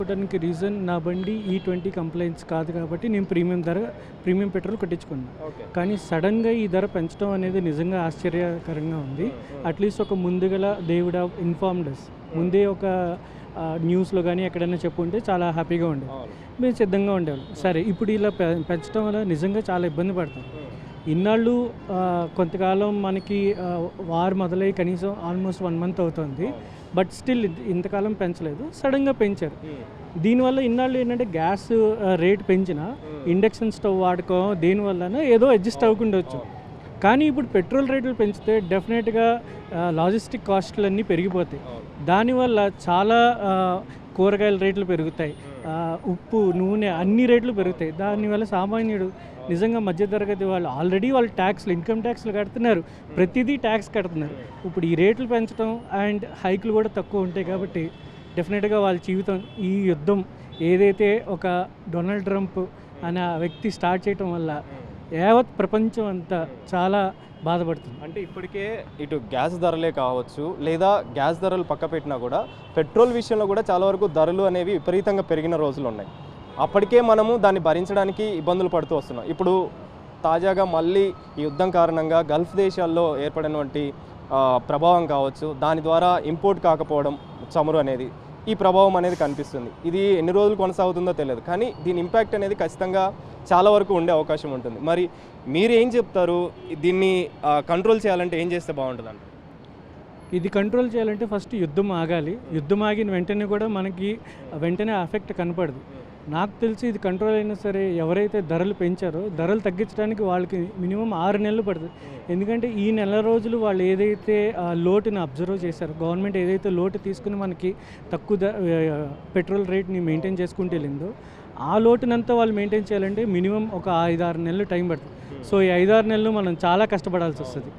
కొట్టడానికి రీజన్ నా బండి E20 కంప్లైంట్స్ కాదు కాబట్టి నేను ప్రీమియం పెట్రోల్ కొట్టించుకున్నాను. కానీ సడన్గా ఈ ధర పెంచడం అనేది నిజంగా ఆశ్చర్యకరంగా ఉంది. అట్లీస్ట్ ఒక ముందుగల దే వుడ్ హావ్ ఇన్ఫార్మ్డ్ అస్. ముందే ఒక న్యూస్లో కానీ ఎక్కడైనా చెప్పుంటే చాలా హ్యాపీగా ఉండేది, మేము సిద్ధంగా ఉండేవాళ్ళం. సరే ఇప్పుడు ఇలా పెంచడం వల్ల నిజంగా చాలా ఇబ్బంది పడతాం. ఇన్నాళ్ళు కొంతకాలం మనకి వార్ మొదలై కనీసం ఆల్మోస్ట్ 1 month అవుతుంది. బట్ స్టిల్ ఇంతకాలం పెంచలేదు, సడన్గా పెంచారు. దీనివల్ల ఇన్నాళ్ళు ఏంటంటే గ్యాస్ రేట్ పెంచిన ఇండక్షన్ స్టవ్ వాడుకో దేనివల్ల ఏదో అడ్జస్ట్ అవ్వకుండొచ్చు. కానీ ఇప్పుడు పెట్రోల్ రేట్లు పెంచితే డెఫినెట్గా లాజిస్టిక్ కాస్టులు అన్నీ పెరిగిపోతాయి. దానివల్ల చాలా కూరగాయల రేట్లు పెరుగుతాయి, ఉప్పు నూనె అన్ని రేట్లు పెరుగుతాయి. దానివల్ల సామాన్యుడు నిజంగా మధ్యతరగతి వాళ్ళు ఆల్రెడీ వాళ్ళు ట్యాక్స్లు ఇన్కమ్ ట్యాక్స్లు కడుతున్నారు, ప్రతిదీ ట్యాక్స్ కడుతున్నారు. ఇప్పుడు ఈ రేట్లు పెంచడం అండ్ హైక్లు కూడా తక్కువ ఉంటాయి కాబట్టి డెఫినెట్గా వాళ్ళ జీవితం ఈ యుద్ధం ఏదైతే ఒక డొనాల్డ్ ట్రంప్ అనే వ్యక్తి స్టార్ట్ చేయడం వల్ల యావత్ ప్రపంచం అంతా చాలా బాధపడుతుంది. అంటే ఇప్పటికే ఇటు గ్యాస్ ధరలే కావచ్చు, లేదా గ్యాస్ ధరలు పక్క పెట్టినా కూడా పెట్రోల్ విషయంలో కూడా చాలా వరకు ధరలు అనేవి విపరీతంగా పెరిగిన రోజులు ఉన్నాయి. అప్పటికే మనము దాన్ని భరించడానికి ఇబ్బందులు పడుతూ వస్తున్నాం. ఇప్పుడు తాజాగా మళ్ళీ ఈ యుద్ధం కారణంగా గల్ఫ్ దేశాల్లో ఏర్పడినటువంటి ప్రభావం కావచ్చు, దాని ద్వారా ఇంపోర్ట్ కాకపోవడం చమురు అనేది, ఈ ప్రభావం అనేది కనిపిస్తుంది. ఇది ఎన్ని రోజులు కొనసాగుతుందో తెలియదు, కానీ దీని ఇంపాక్ట్ అనేది ఖచ్చితంగా చాలా వరకు ఉండే అవకాశం ఉంటుంది. మరి మీరు ఏం చెప్తారు, దీన్ని కంట్రోల్ చేయాలంటే ఏం చేస్తే బాగుంటుంది అంటారు? ఇది కంట్రోల్ చేయాలంటే ఫస్ట్ యుద్ధం ఆగాలి. యుద్ధం ఆగిన వెంటనే కూడా మనకి వెంటనే ఎఫెక్ట్ కనపడదు. నాకు తెలిసి ఇది కంట్రోల్ అయినా సరే ఎవరైతే ధరలు పెంచారో ధరలు తగ్గించడానికి వాళ్ళకి మినిమం 6 నెలలు పడుతుంది. ఎందుకంటే ఈ నెల రోజులు వాళ్ళు ఏదైతే లోటుని అబ్జర్వ్ చేశారో, గవర్నమెంట్ ఏదైతే లోటు తీసుకుని మనకి తక్కువ పెట్రోల్ రేట్ని మెయింటైన్ చేసుకుంటూ వెళ్ళిందో ఆ లోటునంతా వాళ్ళు మెయింటైన్ చేయాలంటే మినిమం ఒక 5-6 నెలలు టైం పడుతుంది. సో ఈ 5-6 నెలలు మనం చాలా కష్టపడాల్సి వస్తుంది.